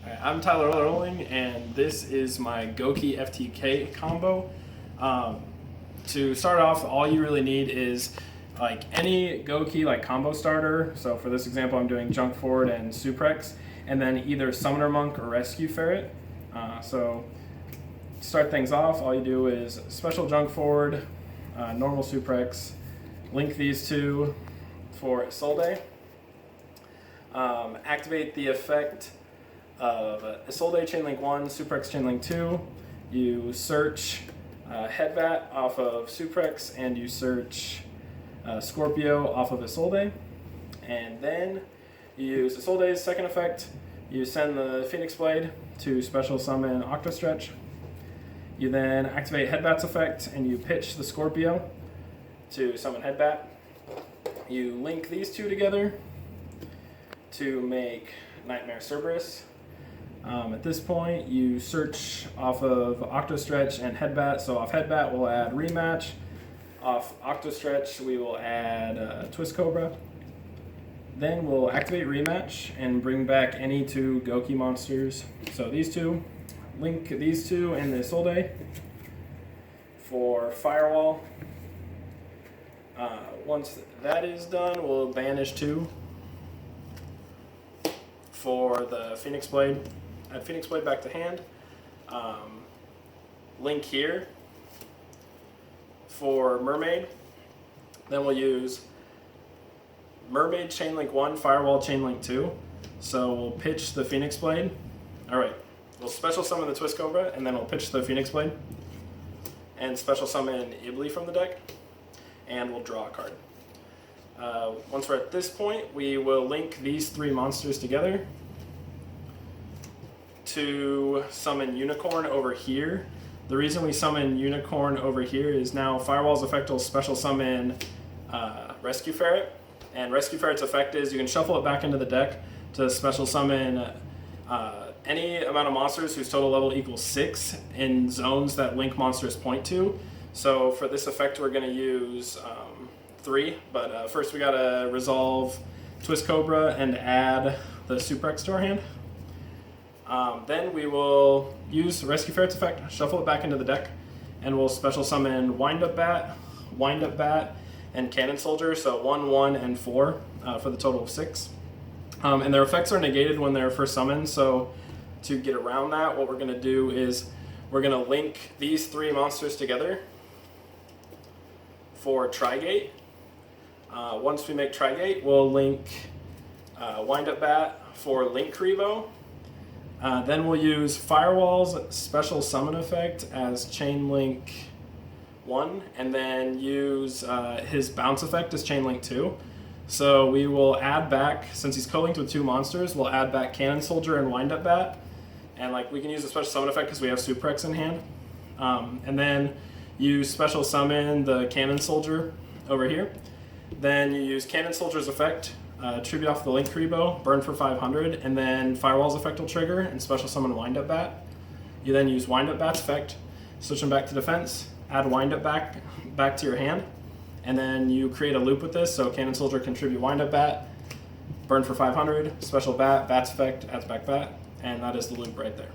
I'm Tyler Oelling, and this is my Gouki FTK combo. To start off, all you really need is like any Gouki like combo starter. So for this example, I'm doing Junk Forward and Suprex, and then either Summoner Monk or Rescue Ferret. So to start things off, all you do is Special Junk Forward, normal Suprex, link these two for Isolde. Activate the effect of Isolde Chainlink 1, Suprex Chainlink 2. You search Headbat off of Suprex, and you search Scorpio off of Isolde. And then you use Isolde's second effect. You send the Phoenix Blade to special summon Octostretch. You then activate Headbat's effect, and you pitch the Scorpio to summon Headbat. You link these two together to make Knightmare Cerberus. At this point, you search off of Octostretch and Headbat. So off Headbat, we'll add Rematch. Off Octostretch, we will add Twist Cobra. Then we'll activate Rematch and bring back any two Gouki monsters. So these two, link these two in the Isolde for Firewall. Once that is done, we'll banish two for the Phoenix Blade. Add Phoenix Blade back to hand. Link here for Mermaid. Then we'll use Mermaid Chainlink 1, Firewall Chainlink 2. So we'll pitch the Phoenix Blade. Alright, we'll special summon the Twist Cobra, and then we'll pitch the Phoenix Blade. And special summon Ibli from the deck. And we'll draw a card. Once we're at this point, we will link these three monsters together to summon Unicorn over here. The reason we summon Unicorn over here is now Firewall's effect will special summon Rescue Ferret, and Rescue Ferret's effect is you can shuffle it back into the deck to special summon any amount of monsters whose total level equals 6 in zones that link monsters point to. So for this effect, we're going to use 3, but first we got to resolve Twist Cobra and add the Suprex to our hand. Then we will use Rescue Ferret's effect, shuffle it back into the deck, and we'll special summon Wind Up Bat, and Cannon Soldier, so 1, 1, and 4 for the total of 6. And their effects are negated when they're first summoned, so to get around that, what we're going to do is we're going to link these three monsters together for Trigate. Once we make Trigate, we'll link Wind Up Bat for Link Kribo. Then we'll use Firewall's special summon effect as Chainlink 1, and then use his bounce effect as Chainlink 2. So we will add back, since he's co-linked with two monsters, we'll add back Cannon Soldier and Wind Up Bat. And like we can use a special summon effect because we have Suprex in hand. And then you special summon the Cannon Soldier over here. Then you use Cannon Soldier's effect, tribute off the Link Kribo, burn for 500, and then Firewall's effect will trigger and special summon Wind Up Bat. You then use Wind Up Bat's effect, switch him back to defense, add Wind Up back to your hand, and then you create a loop with this, so Cannon Soldier contribute Wind Up Bat, burn for 500, special Bat's effect adds back Bat, and that is the loop right there.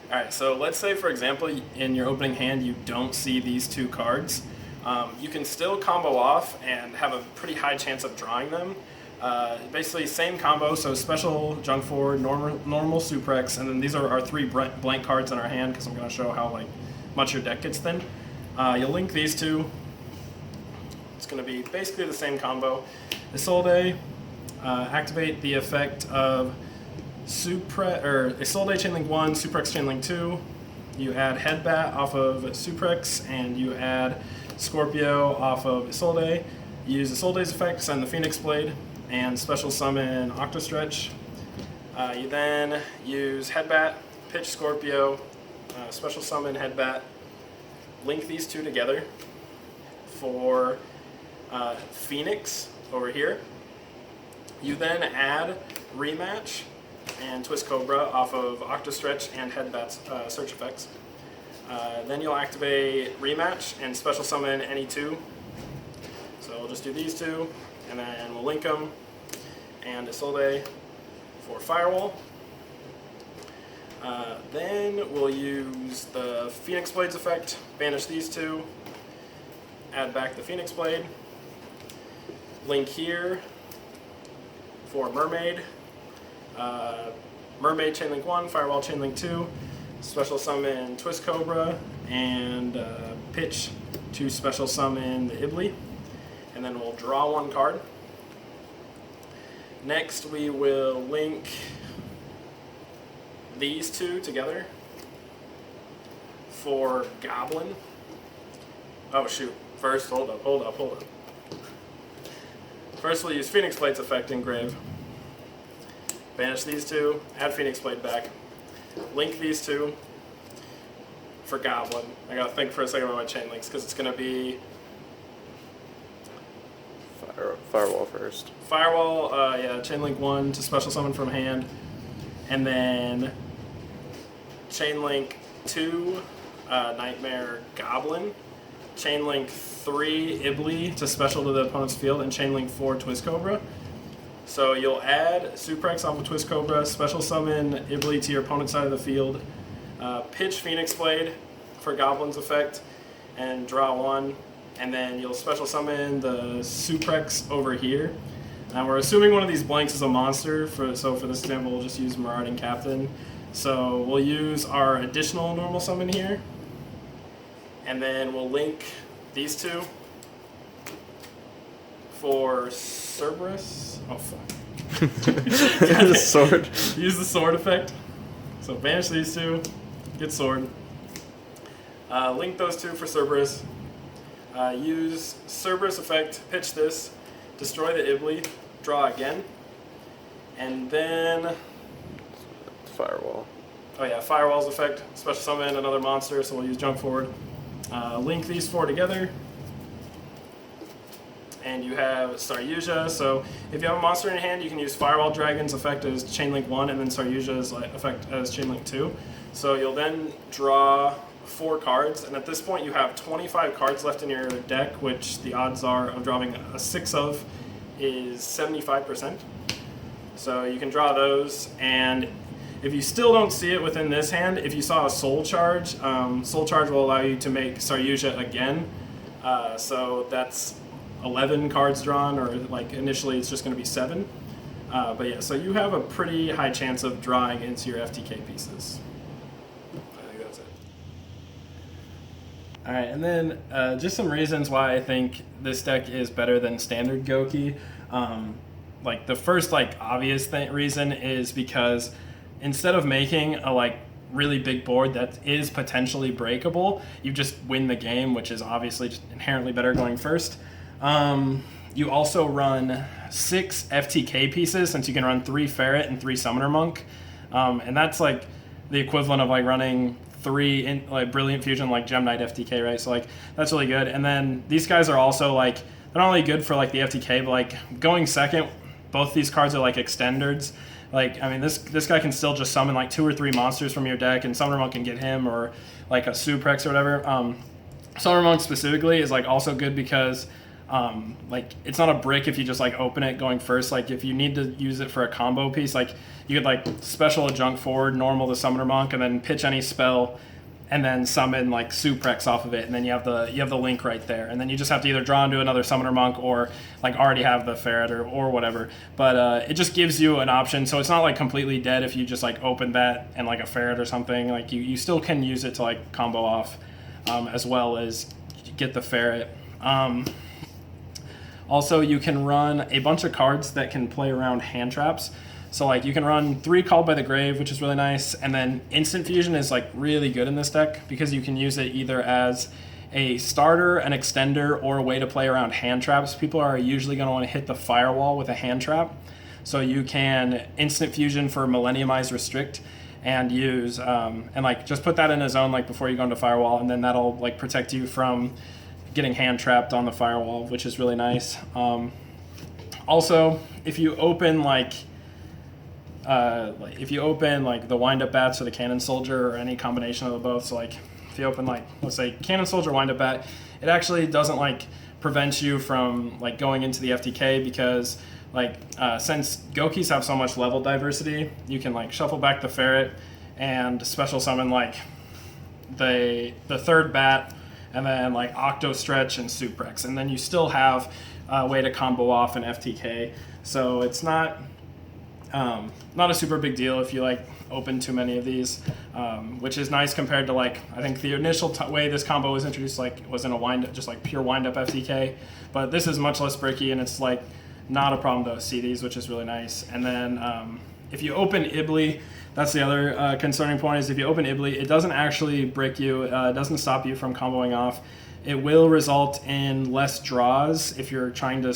Alright, so let's say for example in your opening hand you don't see these two cards. You can still combo off and have a pretty high chance of drawing them. Basically same combo, so special Junk Forward, normal Suprex, and then these are our three blank cards in our hand because I'm going to show how much your deck gets thin. You'll link these two. It's going to be basically the same combo. Isolde, activate the effect of Isolde Chainlink 1, Suprex Chainlink 2. You add Headbat off of Suprex, and you add Scorpio off of Isolde. You use Isolde's effect, send the Phoenix Blade, and special summon Octostretch. You then use Headbat, pitch Scorpio, special summon Headbat, link these two together for Phoenix over here. You then add Rematch and Twist Cobra off of Octostretch and Headbat's search effects. Then you'll activate Rematch and special summon any two. So we'll just do these two, and then we'll link them. and Isolde for Firewall. Then we'll use the Phoenix Blades effect, banish these two, add back the Phoenix Blade, link here for Mermaid, Mermaid Chainlink 1, Firewall Chainlink 2, special summon Twist Cobra, and pitch to special summon the Ibli, and then we'll draw one card. Next we will link these two together for Goblin. Oh shoot, first hold up. First we'll use Phoenix Blade's effect Engrave. Banish these two, add Phoenix Blade back. Link these two for Goblin. I gotta think for a second about my chain links because it's gonna be Firewall first. Firewall, yeah, Chainlink 1 to special summon from hand, and then Chainlink 2, Knightmare Goblin, Chainlink 3, Ibli to special to the opponent's field, and Chainlink 4, Twist Cobra. So you'll add Suprex off of Twist Cobra, special summon Ibli to your opponent's side of the field, pitch Phoenix Blade for Goblin's effect, and draw one. And then you'll special summon the Suprex over here. We're assuming one of these blanks is a monster, so for this example we'll just use Marauding Captain. So we'll use our additional normal summon here, and then we'll link these two for Cerberus. Oh fuck. The sword. Use the sword effect. So banish these two, get sword. Link those two for Cerberus. Use Cerberus effect, pitch this, destroy the Ibli, draw again, and then Firewall. Oh yeah, Firewall's effect, special summon another monster, so we'll use jump forward. Link these four together, and you have Saryuja. So if you have a monster in your hand, you can use Firewall Dragon's effect as Chainlink 1, and then Saryuja's effect as Chainlink 2. So you'll then draw 4 cards, and at this point you have 25 cards left in your deck, which the odds are of drawing a 6 of is 75%. So you can draw those, and if you still don't see it within this hand, if you saw a Soul Charge will allow you to make Saryuja again. So that's 11 cards drawn, or like initially it's just going to be 7. But yeah, so you have a pretty high chance of drawing into your FTK pieces. I think that's it. All right, and then just some reasons why I think this deck is better than standard Gouki. Like the first obvious reason is because instead of making a really big board that is potentially breakable, you just win the game, which is obviously just inherently better going first. You also run 6 FTK pieces, since you can run 3 Ferret and 3 Summoner Monk, and that's the equivalent of running 3 Brilliant Fusion Gem Knight FTK, right? So that's really good. And then these guys are also they're not only good for the FTK, but going second, both these cards are extenders. I mean, this guy can still just summon 2 or 3 monsters from your deck, and Summoner Monk can get him, or a Suprex or whatever. Summoner Monk specifically is also good because it's not a brick if you just open it going first. If you need to use it for a combo piece, you could special a junk forward, normal the Summoner Monk, and then pitch any spell, and then summon Suprex off of it, and then you have the link right there, and then you just have to either draw into another Summoner Monk or already have the Ferret or whatever. But it just gives you an option, so it's not completely dead if you just open that and a Ferret or something. You still can use it to combo off, as well as get the Ferret. Also, you can run a bunch of cards that can play around hand traps. So you can run 3 Called by the Grave, which is really nice, and then Instant Fusion is really good in this deck because you can use it either as a starter, an extender, or a way to play around hand traps. People are usually going to want to hit the Firewall with a hand trap. So you can Instant Fusion for Millenniumize Restrict and use, just put that in a zone before you go into Firewall, and then that'll protect you from getting hand trapped on the Firewall, which is really nice. Also, if you open the Wind-Up Bats or the Cannon Soldier, or any combination of the both, so if you open let's say Cannon Soldier, Wind-Up Bat, it actually doesn't prevent you from going into the FTK, because since Gokis have so much level diversity, you can like shuffle back the ferret and special summon like the third bat, and then like Octo Stretch and Suprex, and then you still have a way to combo off an FTK. So it's not a super big deal if you like open too many of these, which is nice compared to like I think the initial way this combo was introduced was in a wind, just like pure wind up FTK, but this is much less bricky and it's like not a problem to see these, which is really nice. And then if you open Ibly, that's the other concerning point, is if you open Ibly, it doesn't actually brick you, it doesn't stop you from comboing off. It will result in less draws if you're trying to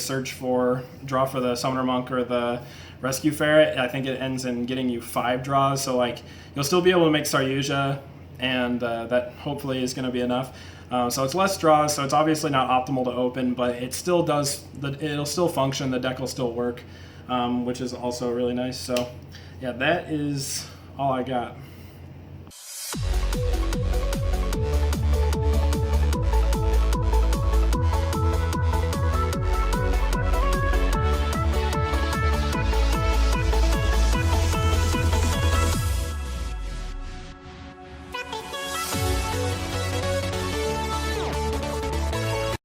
draw for the Summoner Monk or the Rescue Ferret. I think it ends in getting you 5 draws, so like you'll still be able to make Saryuja, and that hopefully is going to be enough. So it's less draws, so it's obviously not optimal to open, but it still does. It'll still function. The deck will still work, which is also really nice. So yeah, that is all I got.